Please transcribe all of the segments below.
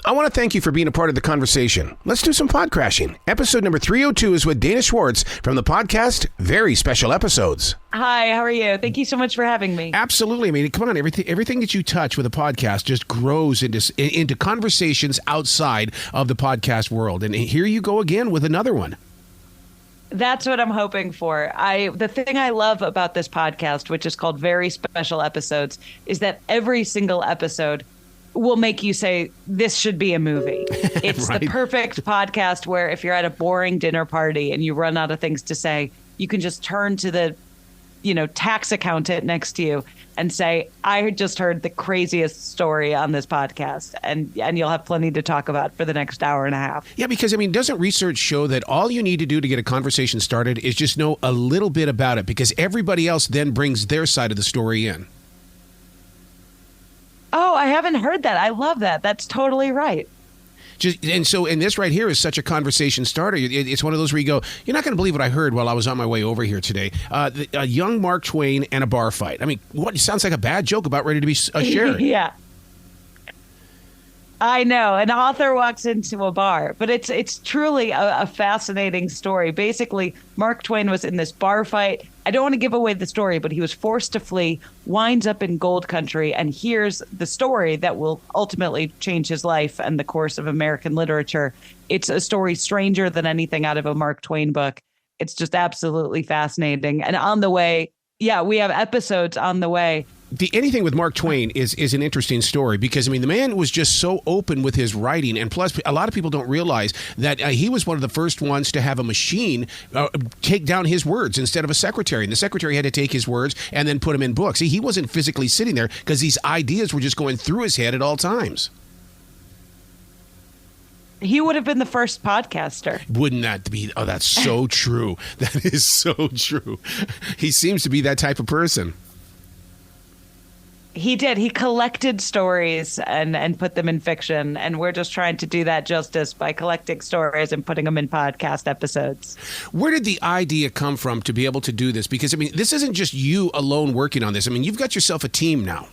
I want to thank you for being a part of the conversation. Let's do some pod crashing. Episode number 302 is with Dana Schwartz from the podcast Very Special Episodes. Hi, how are you? Thank you so much for having me. Absolutely. I mean, come on, everything that you touch with a podcast just grows into conversations outside of the podcast world. And here you go again with another one. That's what I'm hoping for. The thing I love about this podcast, which is called Very Special Episodes, is that every single episode will make you say, this should be a movie. It's right. The perfect podcast where if you're at a boring dinner party and you run out of things to say, you can just turn to the, tax accountant next to you and say, I just heard the craziest story on this podcast. And you'll have plenty to talk about for the next hour and a half. Yeah, because, doesn't research show that all you need to do to get a conversation started is just know a little bit about it, because everybody else then brings their side of the story in? Oh, I haven't heard that. I love that. That's totally right. And this right here is such a conversation starter. It's one of those where you go, you're not going to believe what I heard while I was on my way over here today. A young Mark Twain and a bar fight. What? It sounds like a bad joke about ready to be shared. Yeah. I know. An author walks into a bar, but it's truly a fascinating story. Basically, Mark Twain was in this bar fight. I don't want to give away the story, but he was forced to flee, winds up in gold country, and here's the story that will ultimately change his life and the course of American literature. It's a story stranger than anything out of a Mark Twain book. It's just absolutely fascinating. And on the way, we have episodes on the way. Anything with Mark Twain is an interesting story because, the man was just so open with his writing. And plus, a lot of people don't realize that he was one of the first ones to have a machine take down his words instead of a secretary. And the secretary had to take his words and then put them in books. He wasn't physically sitting there because these ideas were just going through his head at all times. He would have been the first podcaster. Wouldn't that be? Oh, that's so true. That is so true. He seems to be that type of person. He did. He collected stories and put them in fiction. And we're just trying to do that justice by collecting stories and putting them in podcast episodes. Where did the idea come from to be able to do this? Because, this isn't just you alone working on this. You've got yourself a team now.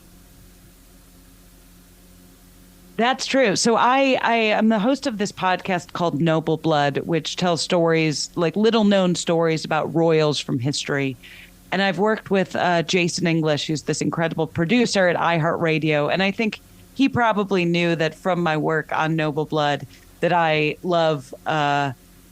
That's true. So I am the host of this podcast called Noble Blood, which tells stories, like little known stories about royals from history. And I've worked with Jason English, who's this incredible producer at iHeartRadio. And I think he probably knew that from my work on Noble Blood that I love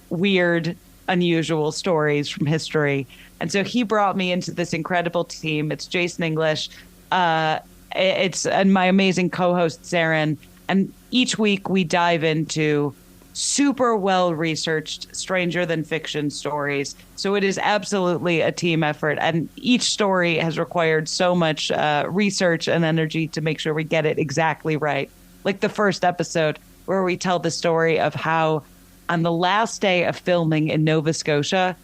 weird, unusual stories from history. And so he brought me into this incredible team. It's Jason English. And my amazing co-host, Zarin. And each week we dive into super well-researched, stranger than fiction stories. So it is absolutely a team effort. And each story has required so much research and energy to make sure we get it exactly right. Like the first episode where we tell the story of how on the last day of filming in Nova Scotia,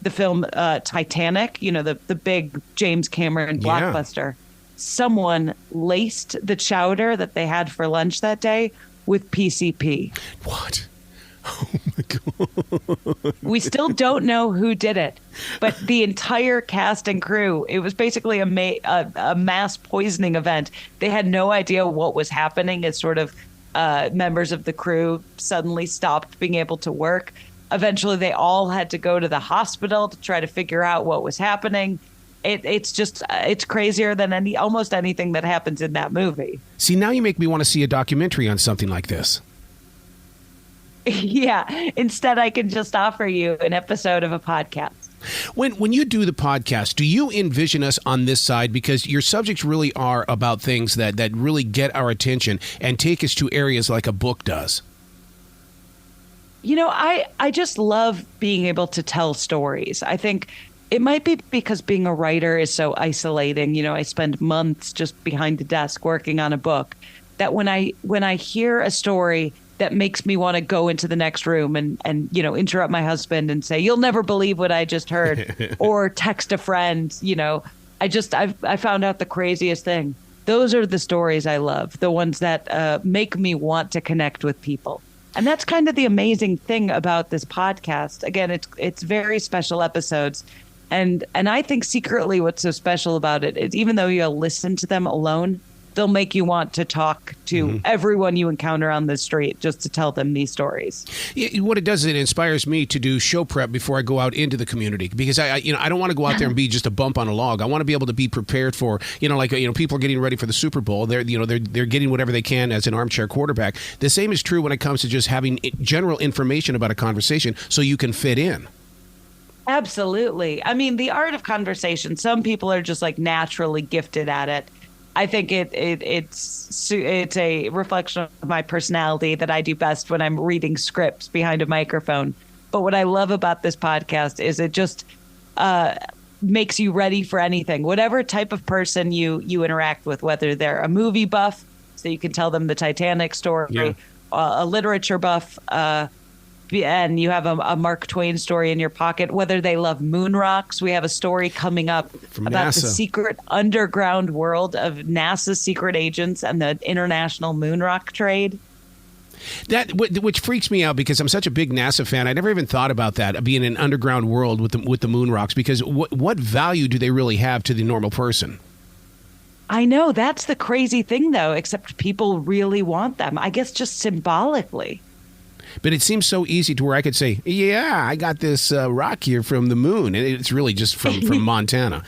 the film Titanic, the big James Cameron blockbuster, someone laced the chowder that they had for lunch that day with PCP. What? Oh my God. We still don't know who did it, but the entire cast and crew, it was basically a mass poisoning event. They had no idea what was happening as sort of members of the crew suddenly stopped being able to work. Eventually, they all had to go to the hospital to try to figure out what was happening. It's crazier than almost anything that happens in that movie. See, now you make me want to see a documentary on something like this. Yeah. Instead, I can just offer you an episode of a podcast. When you do the podcast, do you envision us on this side? Because your subjects really are about things that really get our attention and take us to areas like a book does. I just love being able to tell stories. I think it might be because being a writer is so isolating. I spend months just behind the desk working on a book, that when I hear a story that makes me want to go into the next room and interrupt my husband and say, you'll never believe what I just heard, or text a friend, I found out the craziest thing. Those are the stories I love, the ones that make me want to connect with people. And that's kind of the amazing thing about this podcast. Again, it's very special episodes. And I think secretly what's so special about it is even though you'll listen to them alone, they'll make you want to talk to everyone you encounter on the street just to tell them these stories. What it does is it inspires me to do show prep before I go out into the community, because I don't want to go out there and be just a bump on a log. I want to be able to be prepared for, people are getting ready for the Super Bowl. They're getting whatever they can as an armchair quarterback. The same is true when it comes to just having general information about a conversation so you can fit in. Absolutely. I mean, the art of conversation, some people are just like naturally gifted at it. I think it's a reflection of my personality that I do best when I'm reading scripts behind a microphone. But what I love about this podcast is it just makes you ready for anything, whatever type of person you interact with, whether they're a movie buff, so you can tell them the Titanic story, a literature buff, and you have a Mark Twain story in your pocket, whether they love moon rocks. We have a story coming up from about NASA. The secret underground world of NASA's secret agents and the international moon rock trade. Which freaks me out because I'm such a big NASA fan. I never even thought about that, being an underground world with the moon rocks, because what value do they really have to the normal person? I know, that's the crazy thing, though, except people really want them. I guess just symbolically. But it seems so easy to where I could say, yeah, I got this rock here from the moon. And it's really just from Montana,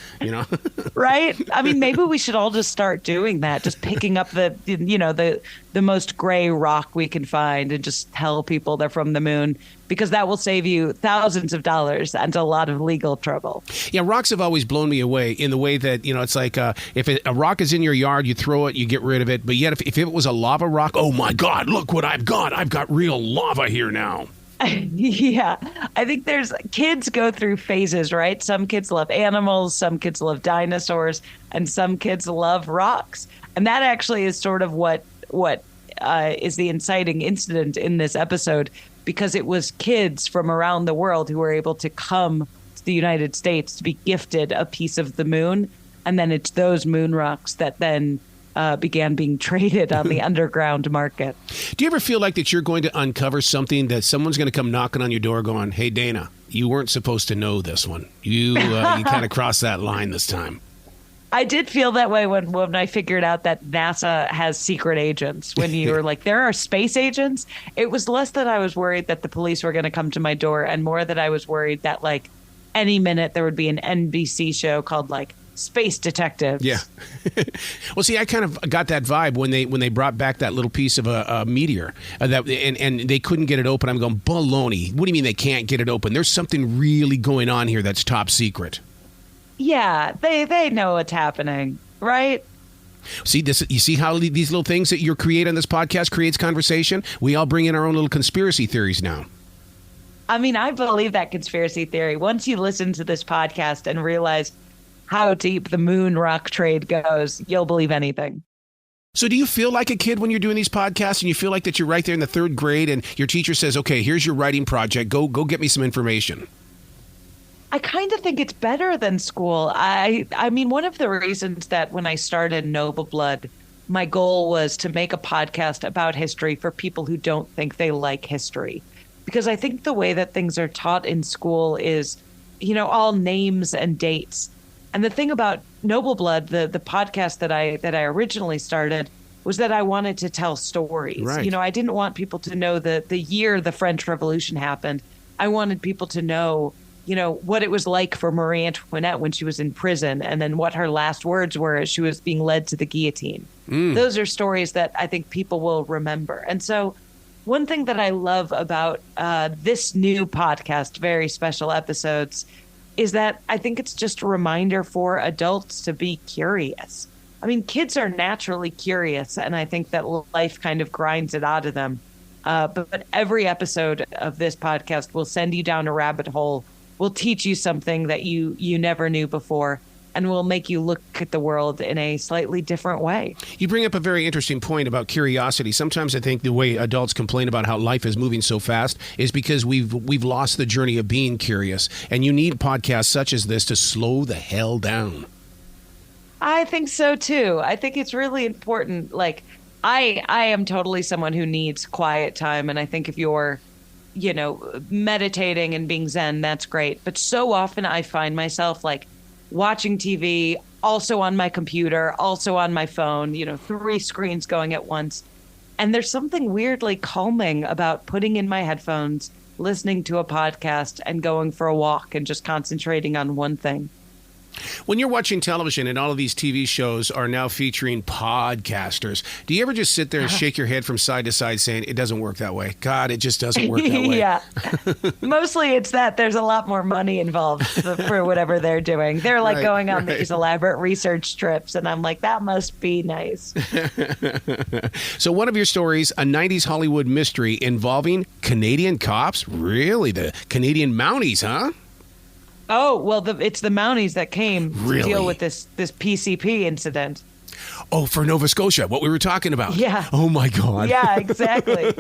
Right? I mean, maybe we should all just start doing that, just picking up the most gray rock we can find and just tell people they're from the moon, because that will save you thousands of dollars and a lot of legal trouble. Yeah, rocks have always blown me away in the way that, it's like if a rock is in your yard, you throw it, you get rid of it. But yet if it was a lava rock, oh, my God, look what I've got. I've got real lava here now. Yeah, I think kids go through phases, right? Some kids love animals, some kids love dinosaurs, and some kids love rocks. And that actually is sort of what is the inciting incident in this episode, because it was kids from around the world who were able to come to the United States to be gifted a piece of the moon. And then it's those moon rocks that then began being traded on the underground market. Do you ever feel like that you're going to uncover something that someone's going to come knocking on your door going, hey, Dana, you weren't supposed to know this one. You kind of crossed that line this time. I did feel that way when I figured out that NASA has secret agents. When you were like, there are space agents. It was less that I was worried that the police were going to come to my door, and more that I was worried that like any minute there would be an NBC show called like Space Detectives. Yeah. Well, see, I kind of got that vibe when they brought back that little piece of a meteor and they couldn't get it open. I'm going, baloney. What do you mean they can't get it open? There's something really going on here that's top secret. Yeah, they know what's happening, right? See this? You see how these little things that you create on this podcast creates conversation? We all bring in our own little conspiracy theories now. I mean, I believe that conspiracy theory. Once you listen to this podcast and realize how deep the moon rock trade goes, you'll believe anything. So do you feel like a kid when you're doing these podcasts, and you feel like that you're right there in the third grade and your teacher says, okay, here's your writing project. Go get me some information. I kind of think it's better than school. I mean, one of the reasons that when I started Noble Blood, my goal was to make a podcast about history for people who don't think they like history. Because I think the way that things are taught in school is, all names and dates. And the thing about Noble Blood, the podcast that I originally started, was that I wanted to tell stories. Right. I didn't want people to know the year the French Revolution happened. I wanted people to know, what it was like for Marie Antoinette when she was in prison, and then what her last words were as she was being led to the guillotine. Those are stories that I think people will remember. And so one thing that I love about this new podcast, Very Special Episodes, is that I think it's just a reminder for adults to be curious. I mean, kids are naturally curious, and I think that life kind of grinds it out of them. But every episode of this podcast will send you down a rabbit hole, will teach you something that you never knew before, and will make you look at the world in a slightly different way. You bring up a very interesting point about curiosity. Sometimes I think the way adults complain about how life is moving so fast is because we've lost the journey of being curious. And you need podcasts such as this to slow the hell down. I think so, too. I think it's really important. Like, I am totally someone who needs quiet time. And I think if you're, meditating and being zen, that's great. But so often I find myself like watching TV also on my computer, also on my phone, 3 screens going at once. And there's something weirdly calming about putting in my headphones, listening to a podcast, and going for a walk and just concentrating on one thing. When you're watching television and all of these TV shows are now featuring podcasters, do you ever just sit there and shake your head from side to side saying, it doesn't work that way? God, it just doesn't work that way. Yeah. Mostly it's that there's a lot more money involved for whatever they're doing. They're like going on these elaborate research trips, and I'm like, that must be nice. So one of your stories, a 90s Hollywood mystery involving Canadian cops? Really? The Canadian Mounties, huh? Oh, well, it's the Mounties that came to deal with this PCP incident. Oh, for Nova Scotia, what we were talking about. Yeah. Oh, my God. Yeah, exactly.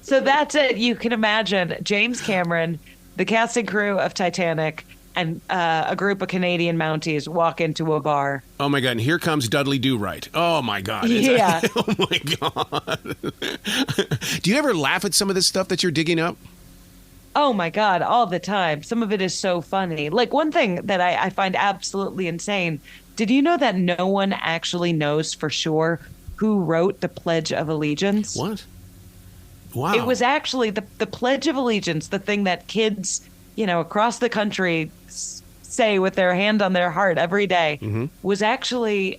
So that's it. You can imagine James Cameron, the cast and crew of Titanic, and a group of Canadian Mounties walk into a bar. Oh, my God. And here comes Dudley Do-Right. Oh, my God. Yeah. Oh, my God. Do you ever laugh at some of this stuff that you're digging up? Oh, my God, all the time. Some of it is so funny. Like, one thing that I find absolutely insane, did you know that no one actually knows for sure who wrote the Pledge of Allegiance? What? Wow. It was actually the Pledge of Allegiance, the thing that kids, across the country say with their hand on their heart every day, was actually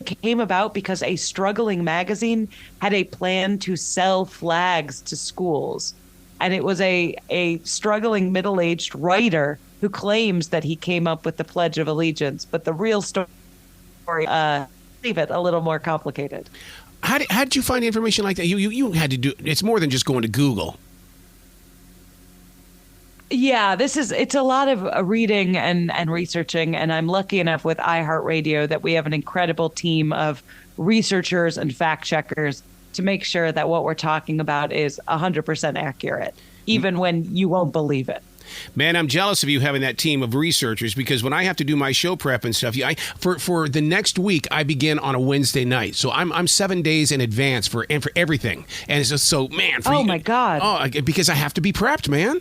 came about because a struggling magazine had a plan to sell flags to schools. And it was a struggling middle-aged writer who claims that he came up with the Pledge of Allegiance. But the real story, leave it a little more complicated. How did you find information like that? You had to do. It's more than just going to Google. Yeah, it's a lot of reading and researching. And I'm lucky enough with iHeartRadio that we have an incredible team of researchers and fact checkers to make sure that what we're talking about is 100% accurate, even when you won't believe it. Man, I'm jealous of you having that team of researchers, because when I have to do my show prep and stuff, for the next week, I begin on a Wednesday night. So I'm 7 days in advance for everything. And it's just so, man. Oh, my God. Oh, because I have to be prepped, man.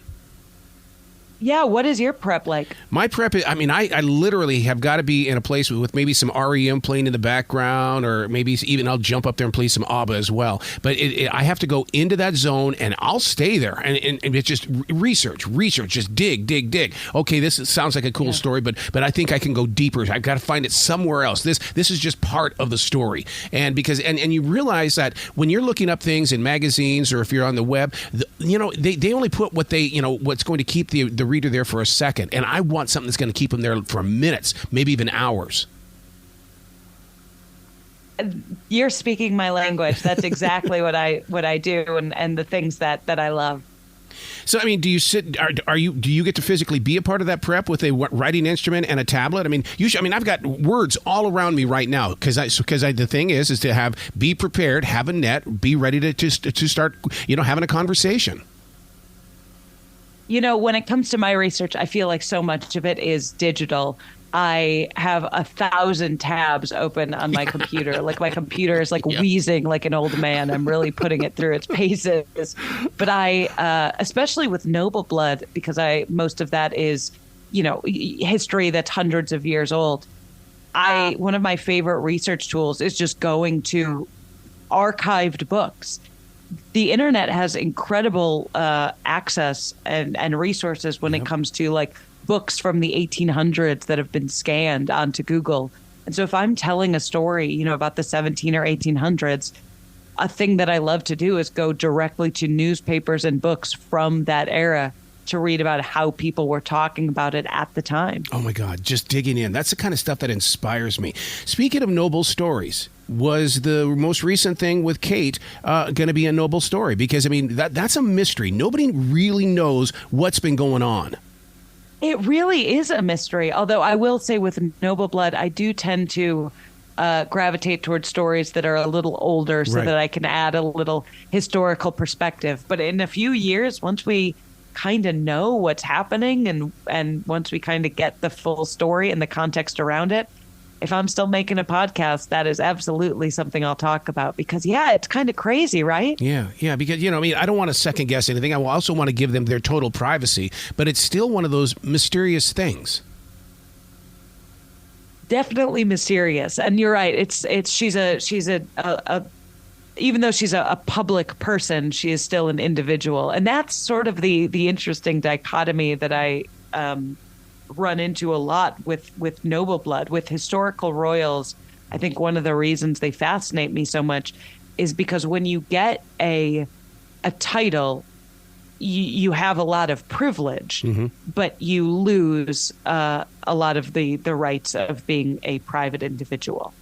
Yeah, what is your prep like? My prep, I literally have got to be in a place with maybe some REM playing in the background, or maybe even I'll jump up there and play some ABBA as well. But I have to go into that zone, and I'll stay there. And it's just research, just dig. Okay, this sounds like a cool story, but I think I can go deeper. I've got to find it somewhere else. This is just part of the story. And because you realize that when you're looking up things in magazines, or if you're on the web, they only put what what's going to keep the reader there for a second, and I want something that's going to keep them there for minutes, maybe even hours. You're speaking my language. That's exactly what I do, and the things that I love. So, do you sit? Do you get to physically be a part of that prep with a writing instrument and a tablet? I've got words all around me right now because the thing is to be prepared, have a net, be ready to start, having a conversation. When it comes to my research, I feel like so much of it is digital. I have 1,000 tabs open on my computer. Like, my computer is wheezing like an old man. I'm really putting it through its paces. But I, especially with Noble Blood, because most of that is, history that's hundreds of years old. One of my favorite research tools is just going to archived books. The internet has incredible access and resources when it comes to books from the 1800s that have been scanned onto Google. And so if I'm telling a story, about the 17 or 1800s, a thing that I love to do is go directly to newspapers and books from that era to read about how people were talking about it at the time. Oh, my God. Just digging in. That's the kind of stuff that inspires me. Speaking of noble stories, was the most recent thing with Kate going to be a noble story? Because, that's a mystery. Nobody really knows what's been going on. It really is a mystery. Although I will say with Noble Blood, I do tend to gravitate towards stories that are a little older so that I can add a little historical perspective. But in a few years, once we kind of know what's happening and once we kind of get the full story and the context around it, if I'm still making a podcast, that is absolutely something I'll talk about because, it's kind of crazy, right? Yeah, because, I don't want to second guess anything. I also want to give them their total privacy, but it's still one of those mysterious things. definitely mysterious. And you're right. She's a even though she's a public person, she is still an individual. And that's sort of the interesting dichotomy that I run into a lot with noble blood, with historical royals. I think one of the reasons they fascinate me so much is because when you get a title, you have a lot of privilege, but you lose a lot of the rights of being a private individual.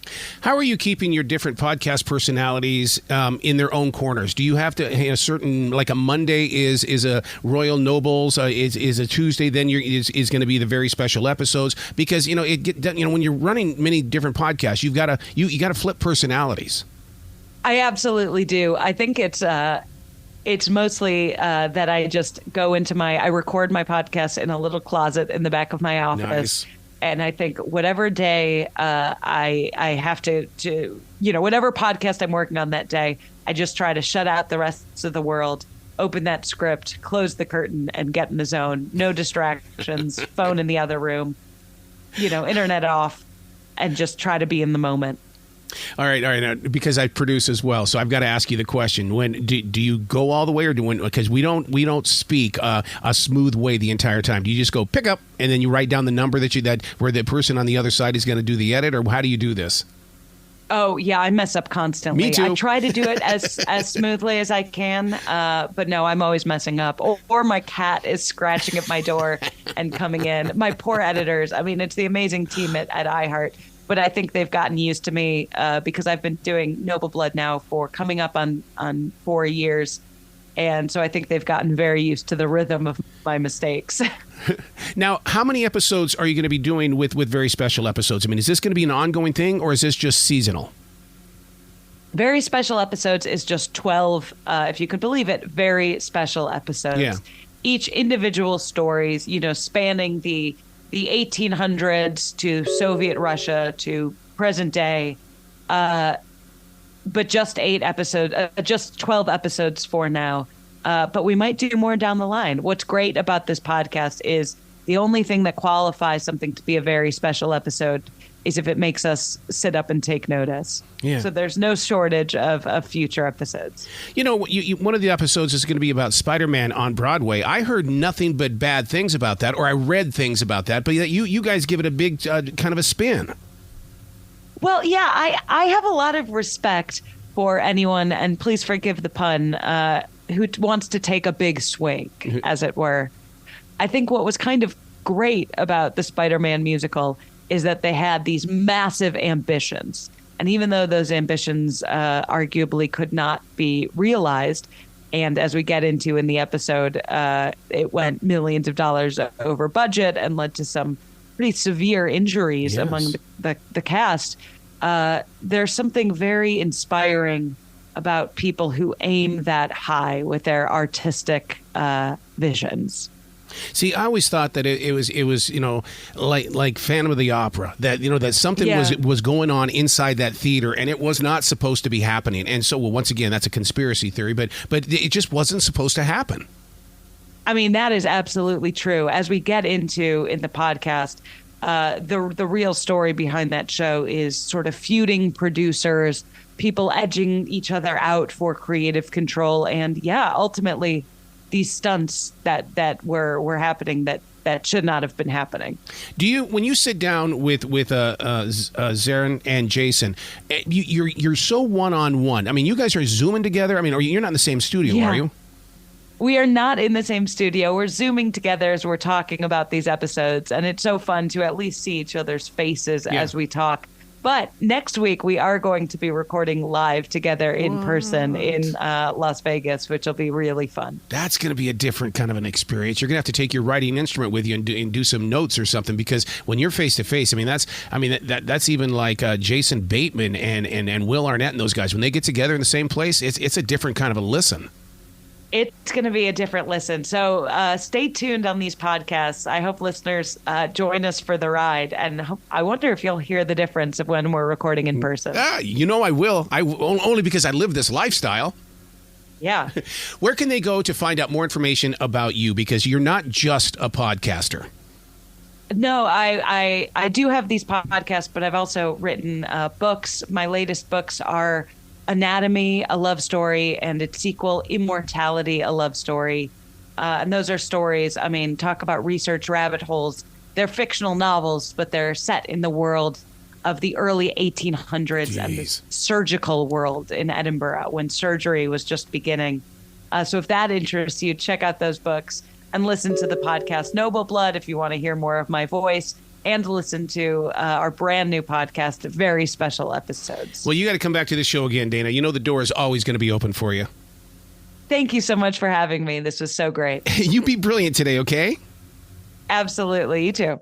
How are you keeping your different podcast personalities in their own corners? Do you have to a certain, like a Monday is a Royal Nobles, is a Tuesday then is going to be the very special episodes? Because when you're running many different podcasts, you got to flip personalities. I absolutely do. I think it's mostly that I just go into I record my podcast in a little closet in the back of my office. Nice. And I think whatever day I have to whatever podcast I'm working on that day, I just try to shut out the rest of the world, open that script, close the curtain, and get in the zone. No distractions, phone in the other room, internet off, and just try to be in the moment. All right. Now, because I produce as well, so I've got to ask you the question: when do you go all the way, or because we don't speak a smooth way the entire time? Do you just go pick up and then you write down the number where the person on the other side is going to do the edit, or how do you do this? Oh yeah, I mess up constantly. Me too. I try to do it as smoothly as I can, but no, I'm always messing up. Or my cat is scratching at my door and coming in. My poor editors. I mean, it's the amazing team at iHeart. But I think they've gotten used to me because I've been doing Noble Blood now for coming up on 4 years. And so I think they've gotten very used to the rhythm of my mistakes. Now, how many episodes are you going to be doing with very special episodes? I mean, is this going to be an ongoing thing, or is this just seasonal? Very special episodes is just 12, if you could believe it, very special episodes. Yeah. Each individual stories, spanning the 1800s to Soviet Russia to present day, but just 12 episodes for now. But we might do more down the line. What's great about this podcast is the only thing that qualifies something to be a very special episode is if it makes us sit up and take notice. Yeah. So there's no shortage of future episodes. One of the episodes is going to be about Spider-Man on Broadway. I heard nothing but bad things about that, or I read things about that, but you guys give it a big kind of a spin. Well, yeah, I have a lot of respect for anyone, and please forgive the pun, who wants to take a big swing, as it were. I think what was kind of great about the Spider-Man musical is that they had these massive ambitions. And even though those ambitions arguably could not be realized, and as we get into in the episode, it went millions of dollars over budget and led to some pretty severe injuries among the cast, there's something very inspiring about people who aim that high with their artistic visions. See, I always thought that it was like Phantom of the Opera, that that something was going on inside that theater, and it was not supposed to be happening. And so, once again, that's a conspiracy theory, but it just wasn't supposed to happen. I mean, that is absolutely true. As we get into in the podcast, the real story behind that show is sort of feuding producers, people edging each other out for creative control, and ultimately these stunts that were happening that should not have been happening. Do you, when you sit down with Zarin and Jason, you're so one-on-one? I mean, you guys are Zooming together. I mean, you're not in the same studio, are you? We are not in the same studio. We're Zooming together as we're talking about these episodes, and it's so fun to at least see each other's faces as we talk. But next week, we are going to be recording live together in person in Las Vegas, which will be really fun. That's going to be a different kind of an experience. You're going to have to take your writing instrument with you and do some notes or something, because when you're face to face, that's even like Jason Bateman and Will Arnett and those guys. When they get together in the same place, it's a different kind of a listen. It's going to be a different listen. So stay tuned on these podcasts. I hope listeners join us for the ride. And I wonder if you'll hear the difference of when we're recording in person. I will. Only because I live this lifestyle. Yeah. Where can they go to find out more information about you? Because you're not just a podcaster. No, I do have these podcasts, but I've also written books. My latest books are Anatomy, a love story, and its sequel, Immortality, a love story. And those are stories. I mean, talk about research rabbit holes. They're fictional novels, but they're set in the world of the early 1800s and the surgical world in Edinburgh when surgery was just beginning. So if that interests you, check out those books and listen to the podcast Noble Blood if you want to hear more of my voice, and listen to our brand new podcast, very special episodes. Well, you got to come back to the show again, Dana. You know the door is always going to be open for you. Thank you so much for having me. This was so great. You be brilliant today, okay? Absolutely. You too.